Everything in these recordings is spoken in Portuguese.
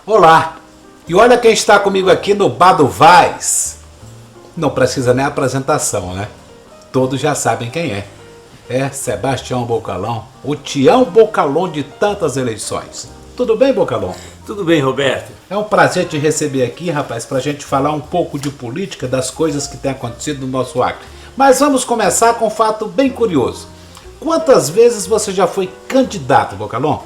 Olá, e olha quem está comigo aqui no Bar do Vaz. Não precisa nem apresentação, né? Todos já sabem quem é. É Sebastião Bocalhon, o Tião Bocalhon de tantas eleições. Tudo bem, Bocalhon? Tudo bem, Roberto. É um prazer te receber aqui, rapaz, pra gente falar um pouco de política, das coisas que têm acontecido no nosso Acre. Mas vamos começar com um fato bem curioso. Quantas vezes você já foi candidato, Bocalhon?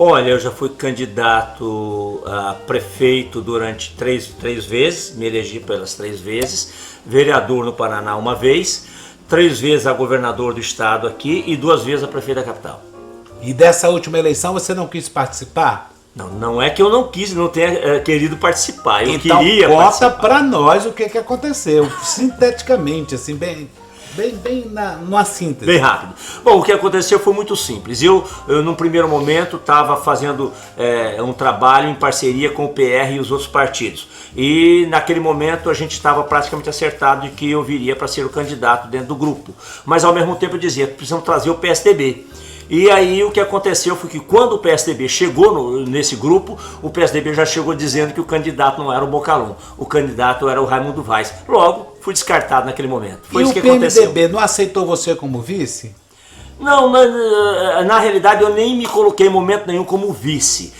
Olha, eu já fui candidato a prefeito durante três vezes, me elegi pelas 3 vezes, vereador no Paraná uma vez, 3 vezes a governador do estado aqui e 2 vezes a prefeito da capital. E dessa última eleição você não quis participar? Não é que eu não quis, não tenha querido participar, eu então, queria conta participar. pra nós o que aconteceu, sinteticamente, assim, bem numa síntese. Bem rápido. Bom, o que aconteceu foi muito simples. Eu num primeiro momento, estava fazendo um trabalho em parceria com o PR e os outros partidos. E naquele momento a gente estava praticamente acertado de que eu viria para ser o candidato dentro do grupo. Mas ao mesmo tempo eu dizia, precisamos trazer o PSDB. E aí o que aconteceu foi que quando o PSDB chegou nesse grupo, o PSDB já chegou dizendo que o candidato não era o Bocalhon, o candidato era o Raimundo Vaz. Logo, fui descartado naquele momento. Foi isso que aconteceu. E o PMDB não aceitou você como vice? Não, na realidade eu nem me coloquei em momento nenhum como vice.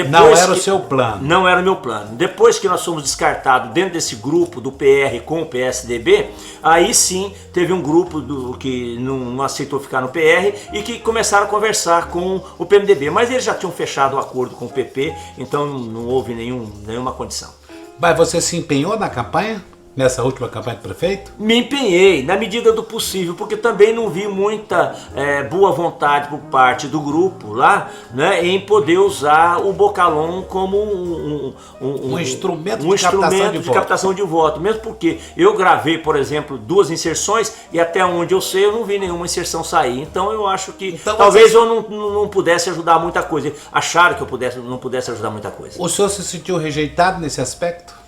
Não era o seu plano? Não era o meu plano. Depois que nós fomos descartados dentro desse grupo do PR com o PSDB, aí sim teve um grupo que não aceitou ficar no PR e que começaram a conversar com o PMDB. Mas eles já tinham fechado o acordo com o PP, então não houve nenhuma condição. Mas você se empenhou na campanha? Nessa última campanha de prefeito? Me empenhei na medida do possível, porque também não vi muita boa vontade por parte do grupo lá, né, em poder usar o Bocalhon como um instrumento de captação de voto. Mesmo porque eu gravei, por exemplo, 2 inserções e até onde eu sei eu não vi nenhuma inserção sair. Então eu acho que talvez eu não pudesse ajudar muita coisa. Acharam que eu não pudesse ajudar muita coisa. O senhor se sentiu rejeitado nesse aspecto?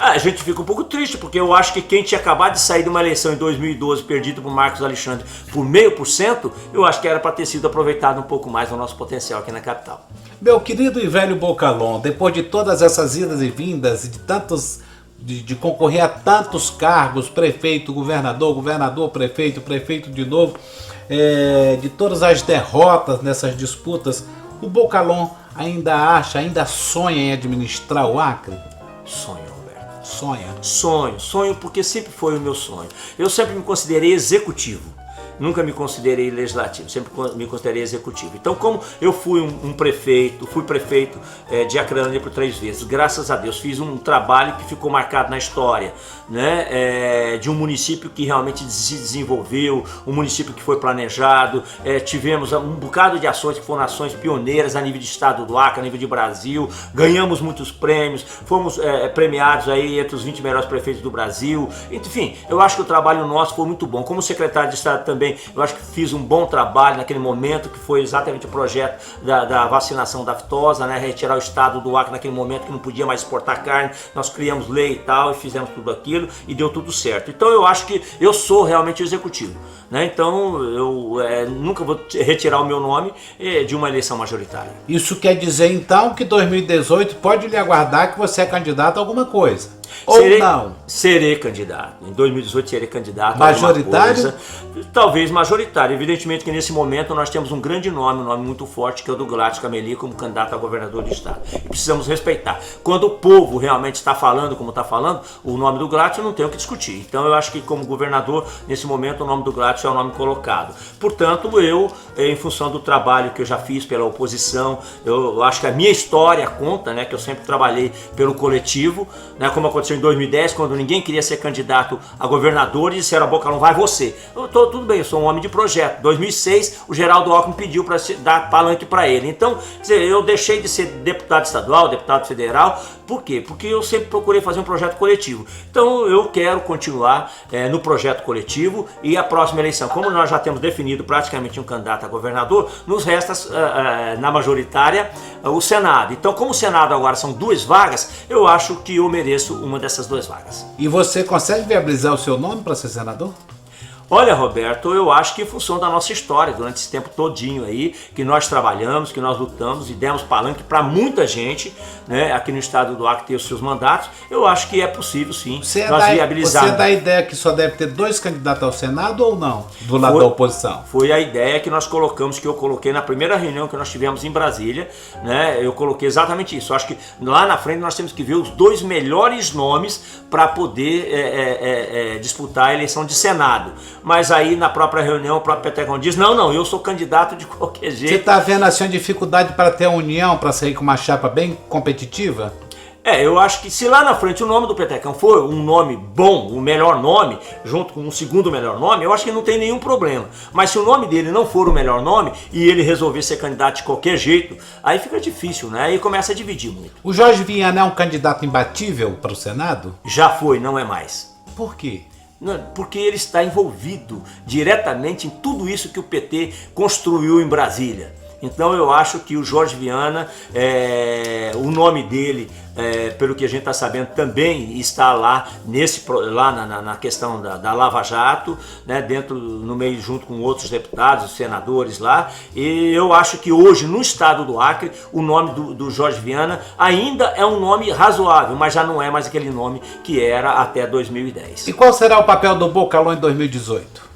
A gente fica um pouco triste, porque eu acho que quem tinha acabado de sair de uma eleição em 2012 perdido por Marcos Alexandre por 0,5%, eu acho que era para ter sido aproveitado um pouco mais o nosso potencial aqui na capital. Meu querido e velho Bocalhon, depois de todas essas idas e vindas, de concorrer a tantos cargos, prefeito, governador, prefeito de novo, de todas as derrotas nessas disputas, o Bocalhon ainda sonha em administrar o Acre? Sonho. Sonha? Sonho porque sempre foi o meu sonho. Eu sempre me considerei executivo. Nunca me considerei legislativo, sempre me considerei executivo. Então, como eu fui fui prefeito de Acreândia por 3 vezes, graças a Deus, fiz um trabalho que ficou marcado na história, né, de um município que realmente se desenvolveu, um município que foi planejado, tivemos um bocado de ações que foram ações pioneiras a nível de estado do Acre, a nível de Brasil, ganhamos muitos prêmios, fomos premiados aí entre os 20 melhores prefeitos do Brasil. Enfim, eu acho que o trabalho nosso foi muito bom. Como secretário de Estado também, eu acho que fiz um bom trabalho naquele momento, que foi exatamente o projeto da vacinação da aftosa, né? Retirar o estado do Acre naquele momento que não podia mais exportar carne. Nós criamos lei e tal, e fizemos tudo aquilo e deu tudo certo. Então eu acho que eu sou realmente executivo, né? Então eu nunca vou retirar o meu nome de uma eleição majoritária. Isso quer dizer então que 2018 pode lhe aguardar que você é candidato a alguma coisa? Ou não? Serei candidato. Em 2018 serei candidato. Majoritário? Talvez majoritário. Evidentemente que nesse momento nós temos um grande nome, um nome muito forte, que é o do Gladys Cameli como candidato a governador do estado. E precisamos respeitar. Quando o povo realmente está falando como está falando, o nome do Gladys eu não tenho o que discutir. Então eu acho que como governador, nesse momento o nome do Gladys é o nome colocado. Portanto, eu, em função do trabalho que eu já fiz pela oposição, eu acho que a minha história conta, né, que eu sempre trabalhei pelo coletivo, né, como aconteceu em 2010, quando ninguém queria ser candidato a governador e disseram a Bocalhon, vai você. Tudo bem, eu sou um homem de projeto. Em 2006, o Geraldo Alckmin pediu para dar palanque para ele. Então, quer dizer, eu deixei de ser deputado estadual, deputado federal. Por quê? Porque eu sempre procurei fazer um projeto coletivo. Então, eu quero continuar no projeto coletivo e a próxima eleição, como nós já temos definido praticamente um candidato a governador, nos resta, na majoritária, o Senado. Então, como o Senado agora são 2 vagas, eu acho que eu mereço uma dessas 2 vagas. E você consegue viabilizar o seu nome para ser senador? Olha, Roberto, eu acho que em função da nossa história, durante esse tempo todinho aí, que nós trabalhamos, que nós lutamos e demos palanque para muita gente, né, aqui no estado do Acre ter os seus mandatos, eu acho que é possível sim nós viabilizarmos. Você dá a ideia que só deve ter 2 candidatos ao Senado ou não, do lado da oposição? Foi a ideia que nós colocamos, que eu coloquei na primeira reunião que nós tivemos em Brasília, né, eu coloquei exatamente isso. Eu acho que lá na frente nós temos que ver os 2 melhores nomes para poder disputar a eleição de Senado. Mas aí na própria reunião o próprio Petecão diz, não, eu sou candidato de qualquer jeito. Você está vendo assim a dificuldade para ter a união, para sair com uma chapa bem competitiva? Eu acho que se lá na frente o nome do Petecão for um nome bom, o melhor nome, junto com um segundo melhor nome, eu acho que não tem nenhum problema. Mas se o nome dele não for o melhor nome e ele resolver ser candidato de qualquer jeito, aí fica difícil, né? Aí começa a dividir muito. O Jorge Viana é um candidato imbatível para o Senado? Já foi, não é mais. Por quê? Porque ele está envolvido diretamente em tudo isso que o PT construiu em Brasília. Então eu acho que o Jorge Viana, o nome dele, pelo que a gente está sabendo, também está lá, na questão da Lava Jato, né, no meio junto com outros deputados, senadores lá. E eu acho que hoje no estado do Acre o nome do Jorge Viana ainda é um nome razoável, mas já não é mais aquele nome que era até 2010. E qual será o papel do Bocalhon em 2018?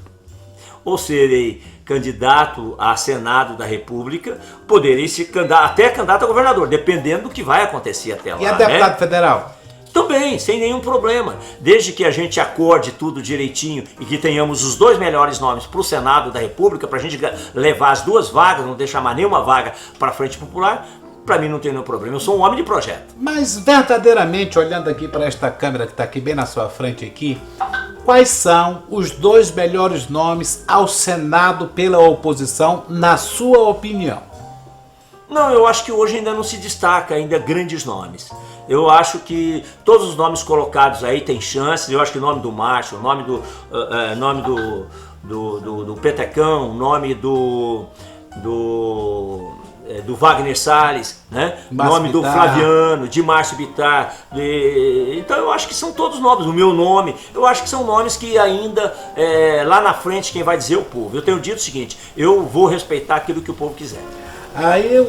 Ou serei candidato a Senado da República, poderei ser até candidato a governador, dependendo do que vai acontecer até lá. E a deputado federal? Também, sem nenhum problema. Desde que a gente acorde tudo direitinho e que tenhamos os 2 melhores nomes para o Senado da República, para a gente levar as 2 vagas, não deixar mais nenhuma vaga para a Frente Popular, para mim não tem nenhum problema. Eu sou um homem de projeto. Mas verdadeiramente, olhando aqui para esta câmera que está aqui bem na sua frente aqui, quais são os 2 melhores nomes ao Senado pela oposição, na sua opinião? Não, eu acho que hoje ainda não se destaca ainda grandes nomes. Eu acho que todos os nomes colocados aí têm chances. Eu acho que o nome do Márcio, o nome do Petecão, o nome do Wagner Salles, né? O nome do Flaviano, de Márcio Bittar. Então eu acho que são todos nomes. O meu nome, eu acho que são nomes que ainda lá na frente quem vai dizer é o povo. Eu tenho dito o seguinte, eu vou respeitar aquilo que o povo quiser. Aí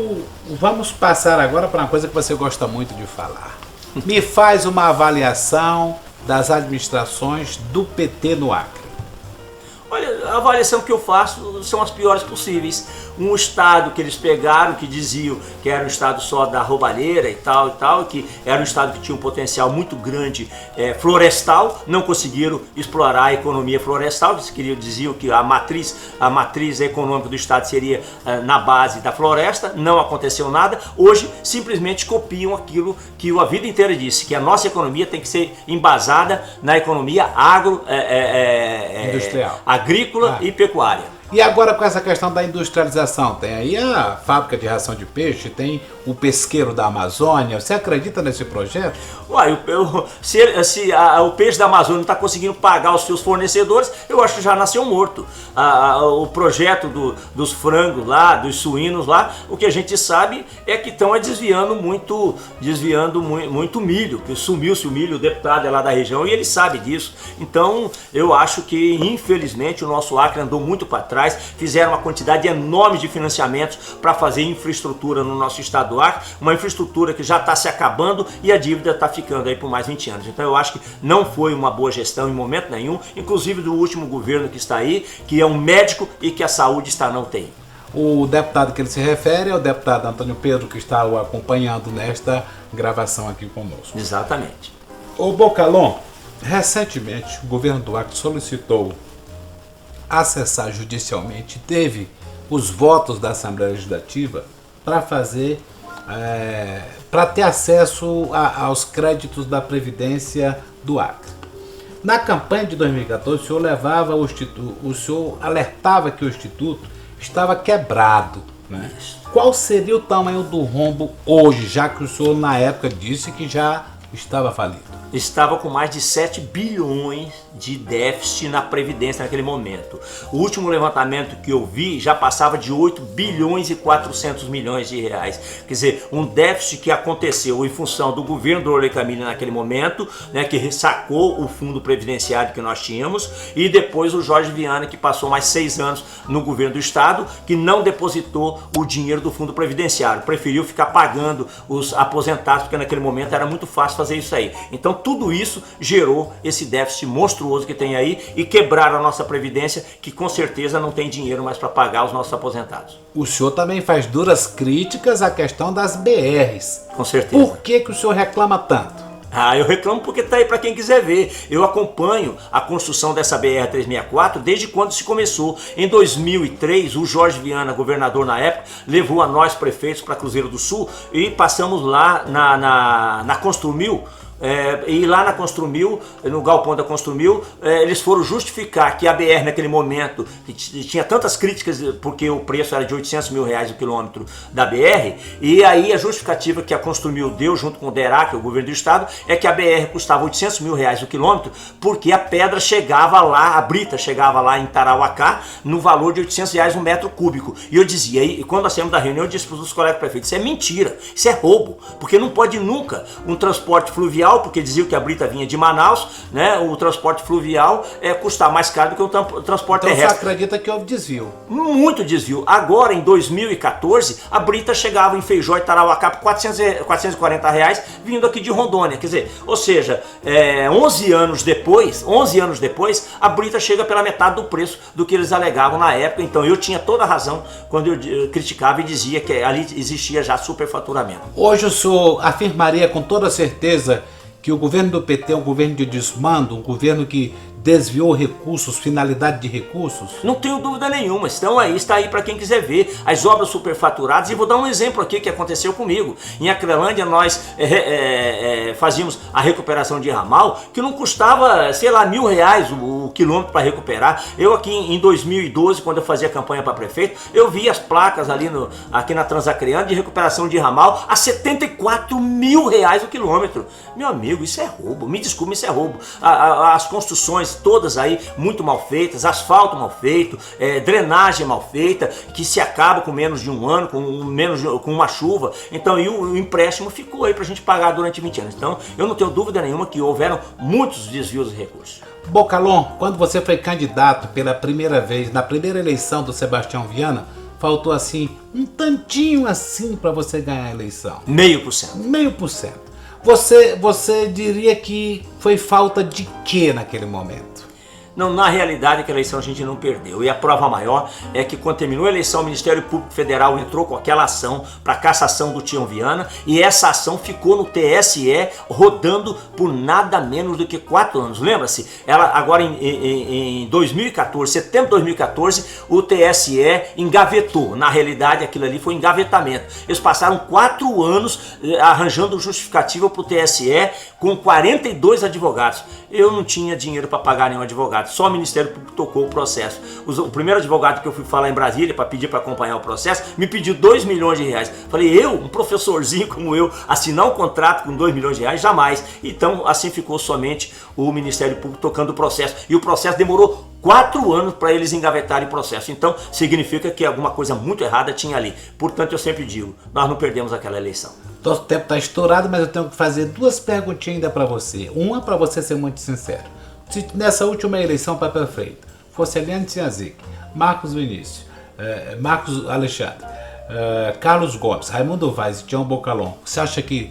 vamos passar agora para uma coisa que você gosta muito de falar. Me faz uma avaliação das administrações do PT no Acre. Olha, a avaliação que eu faço são as piores possíveis. Um estado que eles pegaram, que diziam que era um estado só da roubalheira e tal, que era um estado que tinha um potencial muito grande florestal, não conseguiram explorar a economia florestal, diziam que a matriz econômica do estado seria na base da floresta, não aconteceu nada. Hoje simplesmente copiam aquilo que a vida inteira disse, que a nossa economia tem que ser embasada na economia industrial, agrícola e pecuária. E agora com essa questão da industrialização, tem aí a fábrica de ração de peixe, tem o pesqueiro da Amazônia. Você acredita nesse projeto? Uai, se o peixe da Amazônia não está conseguindo pagar os seus fornecedores, eu acho que já nasceu morto. O projeto dos frangos lá, dos suínos lá, o que a gente sabe é que estão desviando muito milho, que sumiu-se o milho, o deputado é lá da região e ele sabe disso. Então eu acho que infelizmente o nosso Acre andou muito para trás, fizeram uma quantidade enorme de financiamentos para fazer infraestrutura no nosso estado do Acre, uma infraestrutura que já está se acabando e a dívida está ficando aí por mais 20 anos. Então eu acho que não foi uma boa gestão em momento nenhum, inclusive do último governo que está aí, que é um médico e que a saúde está na UTI. O deputado que ele se refere é o deputado Antônio Pedro, que está o acompanhando nesta gravação aqui conosco. Exatamente. O Bocalhon, recentemente o governo do Acre solicitou acessar judicialmente, teve os votos da Assembleia Legislativa para ter acesso aos créditos da Previdência do Acre. Na campanha de 2014, o senhor alertava que o Instituto estava quebrado, né? Qual seria o tamanho do rombo hoje, já que o senhor na época disse que já estava falido? Estava com mais de 7 bilhões de déficit na Previdência naquele momento. O último levantamento que eu vi já passava de 8 bilhões e 400 milhões de reais. Quer dizer, um déficit que aconteceu em função do governo do Orley Camilli naquele momento, né, que ressacou o fundo previdenciário que nós tínhamos, e depois o Jorge Viana, que passou mais 6 anos no governo do estado, que não depositou o dinheiro do fundo previdenciário, preferiu ficar pagando os aposentados, porque naquele momento era muito fácil fazer isso aí. Então tudo isso gerou esse déficit monstruoso que tem aí e quebraram a nossa Previdência, que com certeza não tem dinheiro mais para pagar os nossos aposentados. O senhor também faz duras críticas à questão das BRs. Com certeza. Por que o senhor reclama tanto? Eu reclamo porque tá aí para quem quiser ver. Eu acompanho a construção dessa BR-364 desde quando se começou. Em 2003, o Jorge Viana, governador na época, levou a nós prefeitos para Cruzeiro do Sul e passamos lá na Construmil. E lá na Construmil, no galpão da Construmil, eles foram justificar que a BR naquele momento, que tinha tantas críticas porque o preço era de 800 mil reais o quilômetro da BR, e aí a justificativa que a Construmil deu junto com o DERAC, o governo do estado, é que a BR custava 800 mil reais o quilômetro porque a pedra chegava lá, a brita chegava lá em Tarauacá no valor de 800 reais um metro cúbico. E eu dizia, e quando nós saímos da reunião, eu disse para os colegas prefeitos, isso é mentira, isso é roubo, porque não pode nunca um transporte fluvial, porque diziam que a brita vinha de Manaus, né? O transporte fluvial custar mais caro do que o transporte terrestre. Então você acredita que houve desvio? Muito desvio. Agora, em 2014, a brita chegava em Feijó e Tarauacá por 440 reais, vindo aqui de Rondônia. Quer dizer, ou seja, 11 anos depois, a brita chega pela metade do preço do que eles alegavam na época. Então eu tinha toda a razão quando eu criticava e dizia que ali existia já superfaturamento. Hoje o senhor afirmaria com toda certeza que o governo do PT é um governo de desmando, um governo que desviou recursos, finalidade de recursos? Não tenho dúvida nenhuma, está aí para quem quiser ver as obras superfaturadas. E vou dar um exemplo aqui que aconteceu comigo. Em Acrelândia nós fazíamos a recuperação de ramal, que não custava, sei lá, R$1.000 o quilômetro para recuperar. Eu aqui em 2012, quando eu fazia campanha para prefeito, eu vi as placas ali aqui na Transacreana de recuperação de ramal a R$74 mil o quilômetro. Meu amigo, isso é roubo, me desculpe, isso é roubo. As construções todas aí muito mal feitas, asfalto mal feito, drenagem mal feita, que se acaba com menos de um ano, com uma chuva. Então, e o empréstimo ficou aí pra gente pagar durante 20 anos. Então, eu não tenho dúvida nenhuma que houveram muitos desvios de recursos. Bocalon, quando você foi candidato pela primeira vez, na primeira eleição do Sebastião Viana, faltou assim, um tantinho assim para você ganhar a eleição. 0,5%. Você diria que foi falta de quê naquele momento? Não, na realidade, que a eleição a gente não perdeu. E a prova maior é que quando terminou a eleição, o Ministério Público Federal entrou com aquela ação para cassação do Tião Viana, e essa ação ficou no TSE rodando por nada menos do que 4 anos. Lembra-se? Ela agora em 2014, setembro de 2014, o TSE engavetou. Na realidade, aquilo ali foi engavetamento. Eles passaram 4 anos arranjando justificativa para o TSE com 42 advogados. Eu não tinha dinheiro para pagar nenhum advogado. Só o Ministério Público tocou o processo. O primeiro advogado que eu fui falar em Brasília para pedir para acompanhar o processo me pediu R$2 milhões. Falei, um professorzinho como eu, assinar um contrato com R$2 milhões? Jamais. Então, assim ficou somente o Ministério Público tocando o processo. E o processo demorou 4 anos para eles engavetarem o processo. Então, significa que alguma coisa muito errada tinha ali. Portanto, eu sempre digo, nós não perdemos aquela eleição. Nosso tempo está estourado, mas eu tenho que fazer 2 perguntinhas ainda para você. Uma para você ser muito sincero. Se nessa última eleição para prefeito fosse Eliane Sinhazic, Marcos Vinícius, Marcos Alexandre, Carlos Gomes, Raimundo Vaz e Tião Bocalon, você acha que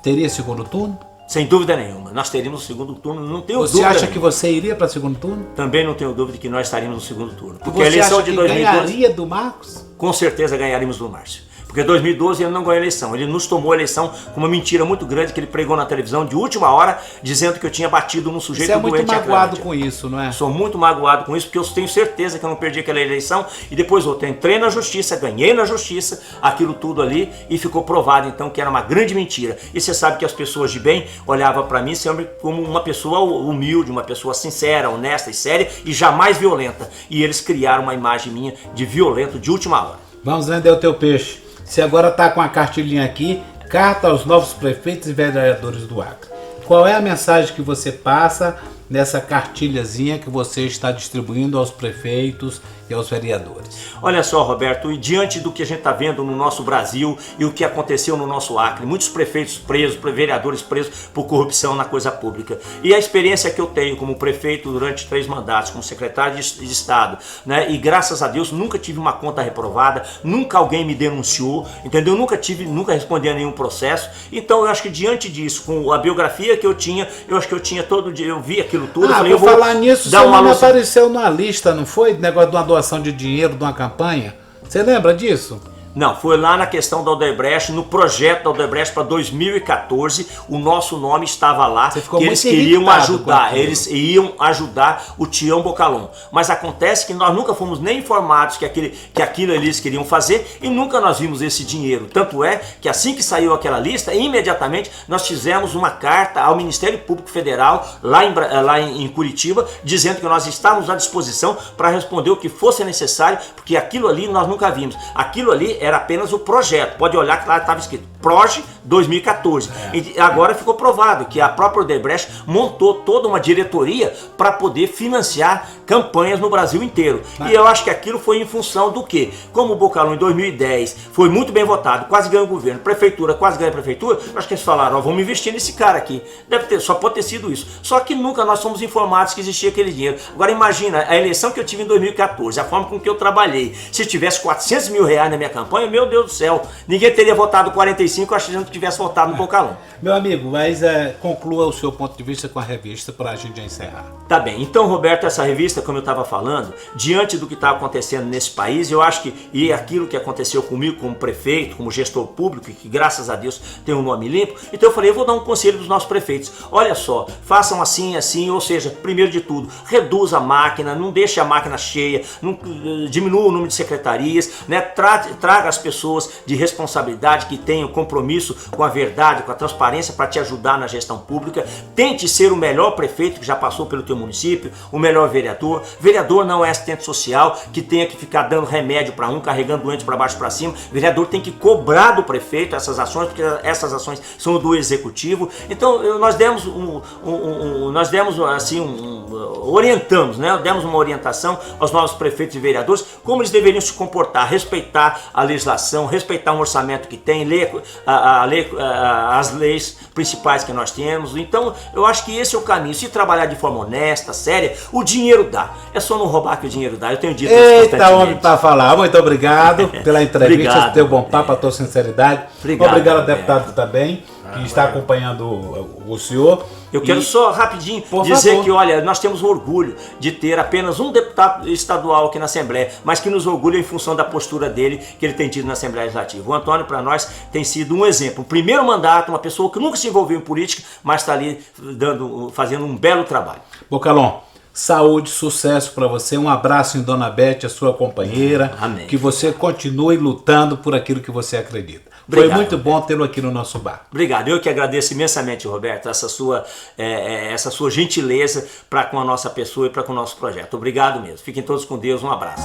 teria segundo turno? Sem dúvida nenhuma, nós teríamos o segundo turno, não tenho dúvida. Você acha nenhuma. Que você iria para o segundo turno? Também não tenho dúvida que nós estaríamos no segundo turno. Porque você a eleição acha que de 2012 ganharia do Marcos? Com certeza ganharíamos do Márcio. Porque em 2012 ele não ganhou a eleição, ele nos tomou a eleição com uma mentira muito grande que ele pregou na televisão de última hora, dizendo que eu tinha batido num sujeito doente. Você é muito magoado com isso, não é? Sou muito magoado com isso, porque eu tenho certeza que eu não perdi aquela eleição, e depois eu entrei na justiça, ganhei na justiça, aquilo tudo ali, e ficou provado então que era uma grande mentira. E você sabe que as pessoas de bem olhavam para mim sempre como uma pessoa humilde, uma pessoa sincera, honesta e séria, e jamais violenta. E eles criaram uma imagem minha de violento de última hora. Vamos vender o teu peixe. Você agora está com a cartilhinha aqui, carta aos novos prefeitos e vereadores do Acre. Qual é a mensagem que você passa nessa cartilhazinha que você está distribuindo aos prefeitos e aos vereadores? Olha só, Roberto, e diante do que a gente está vendo no nosso Brasil e o que aconteceu no nosso Acre, muitos prefeitos presos, vereadores presos por corrupção na coisa pública, e a experiência que eu tenho como prefeito durante 3 mandatos, como secretário de Estado, né, e graças a Deus nunca tive uma conta reprovada, nunca alguém me denunciou, entendeu? Nunca respondi a nenhum processo. Então eu acho que diante disso, com a biografia que eu tinha, eu acho que eu tinha todo dia, eu vi aquilo tudo, eu falei, eu vou falar nisso, dar seu uma nome luz. apareceu na lista, não foi? Negócio de uma doação de dinheiro, de uma campanha. Você lembra disso? Não, foi lá na questão da Odebrecht, no projeto da Odebrecht para 2014, o nosso nome estava lá, que eles queriam ajudar, eles iam ajudar o Tião Bocalon. Mas acontece que nós nunca fomos nem informados que aquilo eles queriam fazer e nunca nós vimos esse dinheiro. Tanto é que assim que saiu aquela lista, imediatamente nós fizemos uma carta ao Ministério Público Federal, lá em Curitiba, dizendo que nós estávamos à disposição para responder o que fosse necessário, porque aquilo ali nós nunca vimos. Aquilo ali era apenas o projeto. Pode olhar que lá estava escrito PROGE 2014. E agora ficou provado que a própria Odebrecht montou toda uma diretoria para poder financiar campanhas no Brasil inteiro. E eu acho que aquilo foi em função do quê? Como o Bocalon em 2010 foi muito bem votado, quase ganhou o governo, prefeitura, quase ganhou a prefeitura, eu acho que eles falaram, vamos investir nesse cara aqui. Só pode ter sido isso. Só que nunca nós fomos informados que existia aquele dinheiro. Agora imagina, a eleição que eu tive em 2014, a forma com que eu trabalhei, se tivesse 400 mil reais na minha campanha, meu Deus do céu, ninguém teria votado 45 achando que tivesse votado no Bocalon. Meu amigo, mas conclua o seu ponto de vista com a revista para a gente encerrar. Tá bem, então Roberto, essa revista, como eu estava falando, diante do que está acontecendo nesse país, eu acho que, e aquilo que aconteceu comigo como prefeito, como gestor público, e que graças a Deus tem um nome limpo, então eu falei, eu vou dar um conselho dos nossos prefeitos, olha só, façam assim, ou seja, primeiro de tudo, reduza a máquina, não deixe a máquina cheia, não, diminua o número de secretarias, né, traga as pessoas de responsabilidade que tenham compromisso com a verdade, com a transparência para te ajudar na gestão pública, tente ser o melhor prefeito que já passou pelo teu município, o melhor vereador. Vereador não é assistente social que tenha que ficar dando remédio para um, carregando doente para baixo para cima. Vereador tem que cobrar do prefeito essas ações, porque essas ações são do executivo. Então nós demos orientamos, né? Demos uma orientação aos novos prefeitos e vereadores como eles deveriam se comportar, respeitar a legislação, respeitar um orçamento que tem, ler as leis principais que nós temos. Então eu acho que esse é o caminho. Se trabalhar de forma honesta, séria, o dinheiro dá. É só não roubar que o dinheiro dá. Eu tenho dito isso constantemente. Eita, homem para falar. Muito obrigado pela entrevista, Obrigado, teu bom papo, a tua sinceridade. Obrigado ao deputado também, que está acompanhando o senhor. Eu quero só rapidinho dizer que, olha, nós temos um orgulho de ter apenas um deputado estadual aqui na Assembleia, mas que nos orgulha em função da postura dele que ele tem tido na Assembleia Legislativa. O Antônio, para nós, tem sido um exemplo. O primeiro mandato, uma pessoa que nunca se envolveu em política, mas está ali fazendo um belo trabalho. Bocalon, saúde, sucesso para você. Um abraço em Dona Bete, a sua companheira. Amém. Que você continue lutando por aquilo que você acredita. Obrigado, foi muito bom tê-lo aqui no nosso bar. Obrigado, eu que agradeço imensamente, Roberto, essa sua gentileza para com a nossa pessoa e para com o nosso projeto. Obrigado mesmo. Fiquem todos com Deus, um abraço.